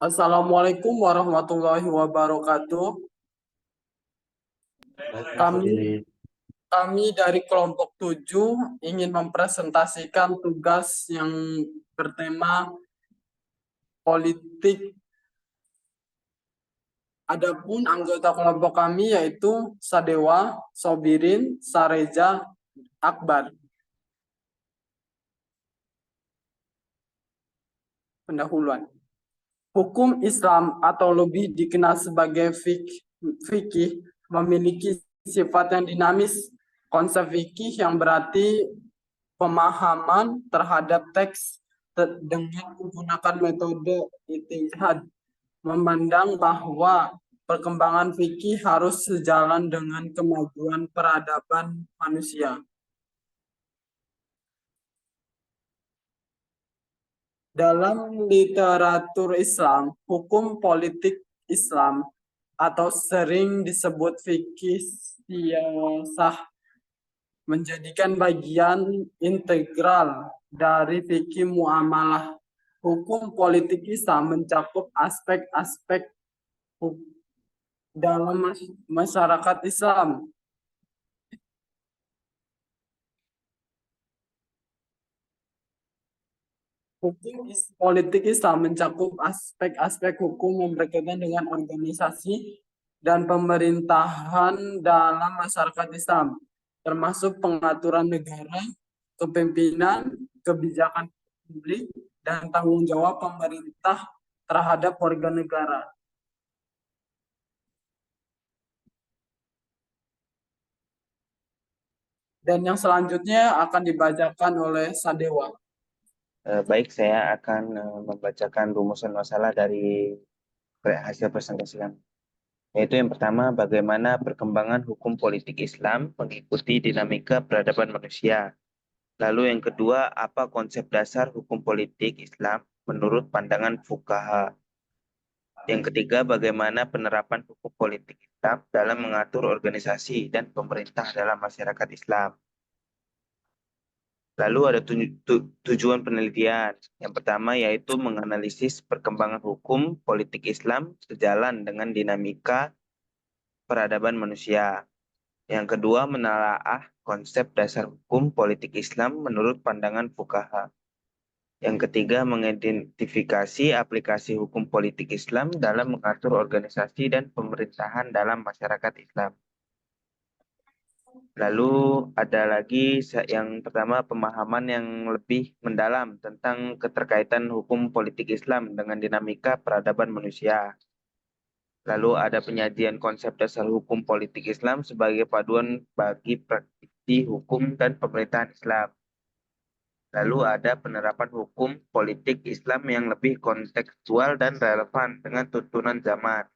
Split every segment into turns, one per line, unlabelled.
Assalamualaikum warahmatullahi wabarakatuh. Kami
Waalaikumsalam.
kami dari kelompok 7 ingin mempresentasikan tugas yang bertema politik. Adapun anggota kelompok kami yaitu Sadewa, Sobirin, Sareja, Akbar. Pendahuluan. Hukum Islam atau lebih dikenal sebagai fikih memiliki sifat yang dinamis. Konsep fikih yang berarti pemahaman terhadap teks dengan menggunakan metode ijtihad, memandang bahwa perkembangan fikih harus sejalan dengan kemajuan peradaban manusia. Dalam literatur Islam, hukum politik Islam atau sering disebut fikih siyasah menjadikan bagian integral dari fikih muamalah. Hukum politik Islam mencakup aspek-aspek dalam masyarakat Islam. Hukum politik Islam mencakup aspek-aspek hukum yang berkaitan dengan organisasi dan pemerintahan dalam masyarakat Islam, termasuk pengaturan negara, kepemimpinan, kebijakan publik, dan tanggung jawab pemerintah terhadap warga negara. Dan yang selanjutnya akan dibacakan oleh Sadewa.
Baik, saya akan membacakan rumusan masalah dari hasil presentasi kami. Yaitu yang pertama, bagaimana perkembangan hukum politik Islam mengikuti dinamika peradaban manusia. Lalu yang kedua, apa konsep dasar hukum politik Islam menurut pandangan fuqaha. Yang ketiga, bagaimana penerapan hukum politik Islam dalam mengatur organisasi dan pemerintah dalam masyarakat Islam. Lalu ada tujuan penelitian. Yang pertama yaitu menganalisis perkembangan hukum politik Islam sejalan dengan dinamika peradaban manusia. Yang kedua menelaah konsep dasar hukum politik Islam menurut pandangan fuqaha. Yang ketiga mengidentifikasi aplikasi hukum politik Islam dalam mengatur organisasi dan pemerintahan dalam masyarakat Islam. Lalu ada lagi yang pertama pemahaman yang lebih mendalam tentang keterkaitan hukum politik Islam dengan dinamika peradaban manusia. Lalu ada penyajian konsep dasar hukum politik Islam sebagai paduan bagi praktisi hukum dan pemerintahan Islam. Lalu ada penerapan hukum politik Islam yang lebih kontekstual dan relevan dengan tuntunan zaman.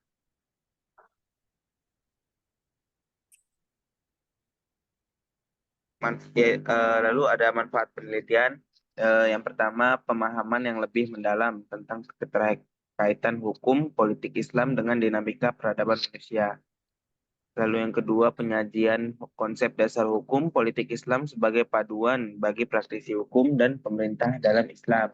Lalu ada manfaat penelitian. Yang pertama, pemahaman yang lebih mendalam tentang keterkaitan hukum politik Islam dengan dinamika peradaban manusia. Lalu yang kedua, penyajian konsep dasar hukum politik Islam sebagai paduan bagi praktisi hukum dan pemerintah dalam Islam.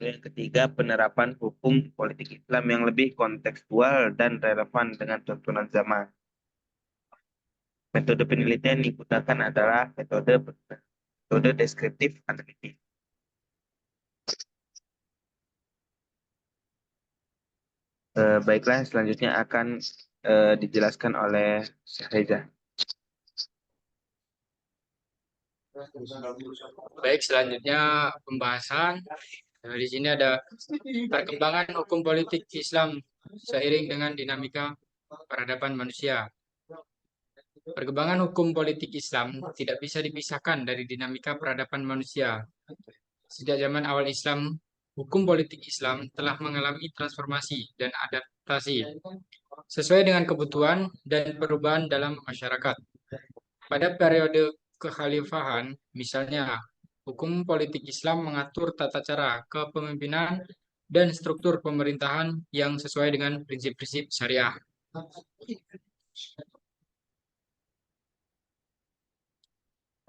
Lalu yang ketiga, penerapan hukum politik Islam yang lebih kontekstual dan relevan dengan tuntunan zaman. Metode penelitian yang digunakan adalah metode deskriptif analitik. Baiklah, selanjutnya akan dijelaskan oleh Syekh Reza.
Baik, selanjutnya pembahasan. Di sini ada perkembangan hukum politik Islam seiring dengan dinamika peradaban manusia. Perkembangan hukum politik Islam tidak bisa dipisahkan dari dinamika peradaban manusia. Sejak zaman awal Islam, hukum politik Islam telah mengalami transformasi dan adaptasi sesuai dengan kebutuhan dan perubahan dalam masyarakat. Pada periode kekhalifahan, misalnya, hukum politik Islam mengatur tata cara kepemimpinan dan struktur pemerintahan yang sesuai dengan prinsip-prinsip syariah.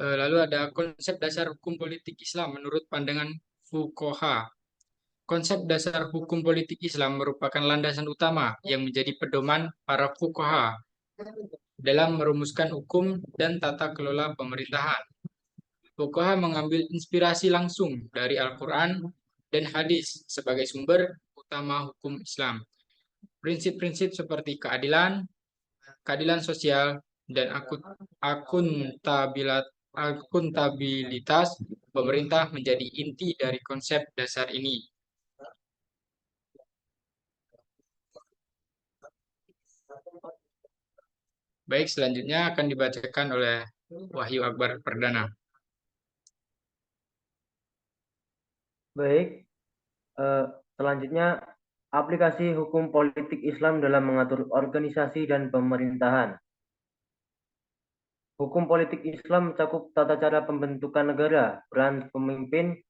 Lalu ada konsep dasar hukum politik Islam menurut pandangan fuqaha. Konsep dasar hukum politik Islam merupakan landasan utama yang menjadi pedoman para fuqaha dalam merumuskan hukum dan tata kelola pemerintahan. Fuqaha mengambil inspirasi langsung dari Al-Quran dan hadis sebagai sumber utama hukum Islam. Prinsip-prinsip seperti keadilan sosial, dan akuntabilitas pemerintah menjadi inti dari konsep dasar ini. Baik, selanjutnya akan dibacakan oleh Wahyu Akbar Perdana.
Baik, selanjutnya aplikasi hukum politik Islam dalam mengatur organisasi dan pemerintahan. Hukum politik Islam mencakup tata cara pembentukan negara, peran pemimpin,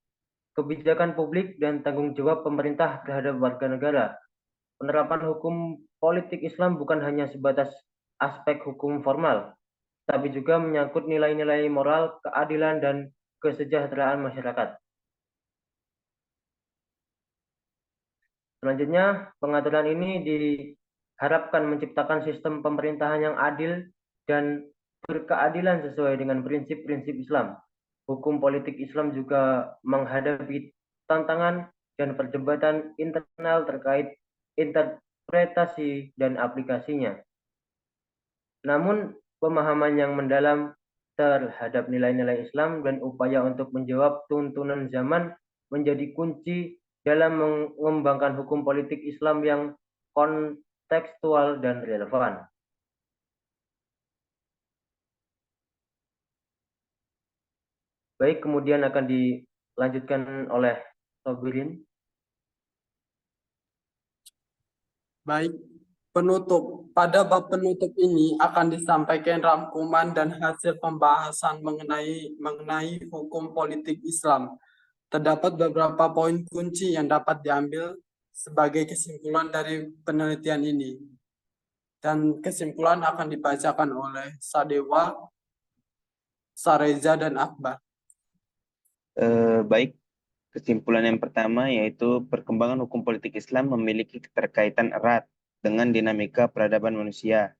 kebijakan publik, dan tanggung jawab pemerintah terhadap warga negara. Penerapan hukum politik Islam bukan hanya sebatas aspek hukum formal, tapi juga menyangkut nilai-nilai moral, keadilan, dan kesejahteraan masyarakat. Selanjutnya, pengaturan ini diharapkan menciptakan sistem pemerintahan yang adil dan berkeadilan sesuai dengan prinsip-prinsip Islam. Hukum politik Islam juga menghadapi tantangan dan perdebatan internal terkait interpretasi dan aplikasinya. Namun, pemahaman yang mendalam terhadap nilai-nilai Islam dan upaya untuk menjawab tuntunan zaman menjadi kunci dalam mengembangkan hukum politik Islam yang kontekstual dan relevan. Baik, kemudian akan dilanjutkan oleh Sobirin.
Baik, penutup. Pada bab penutup ini akan disampaikan rangkuman dan hasil pembahasan mengenai hukum politik Islam. Terdapat beberapa poin kunci yang dapat diambil sebagai kesimpulan dari penelitian ini. Dan kesimpulan akan dibacakan oleh Sadewa, Sareza, dan Akbar.
Baik, kesimpulan yang pertama yaitu perkembangan hukum politik Islam memiliki keterkaitan erat dengan dinamika peradaban manusia.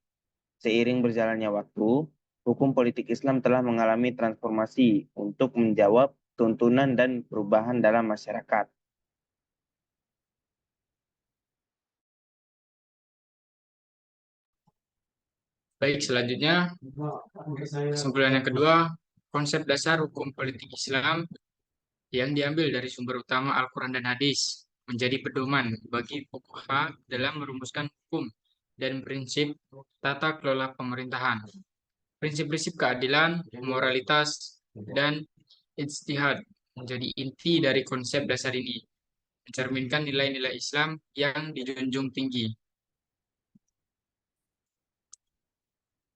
Seiring berjalannya waktu, hukum politik Islam telah mengalami transformasi untuk menjawab tuntunan dan perubahan dalam masyarakat.
Baik, selanjutnya kesimpulan yang kedua, konsep dasar hukum politik Islam yang diambil dari sumber utama Al-Quran dan hadis menjadi pedoman bagi fuqaha dalam merumuskan hukum dan prinsip tata kelola pemerintahan. Prinsip-prinsip keadilan, moralitas, dan ijtihad menjadi inti dari konsep dasar ini, mencerminkan nilai-nilai Islam yang dijunjung tinggi.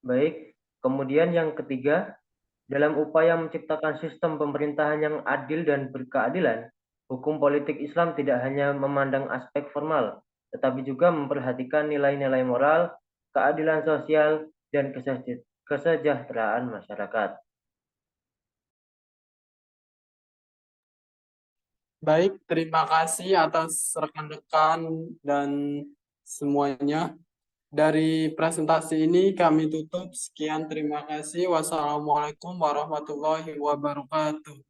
Baik, kemudian yang ketiga, dalam upaya menciptakan sistem pemerintahan yang adil dan berkeadilan, hukum politik Islam tidak hanya memandang aspek formal, tetapi juga memperhatikan nilai-nilai moral, keadilan sosial, dan kesejahteraan masyarakat.
Baik, terima kasih atas rekan-rekan dan semuanya. Dari presentasi ini kami tutup. Sekian, terima kasih. Wassalamualaikum warahmatullahi wabarakatuh.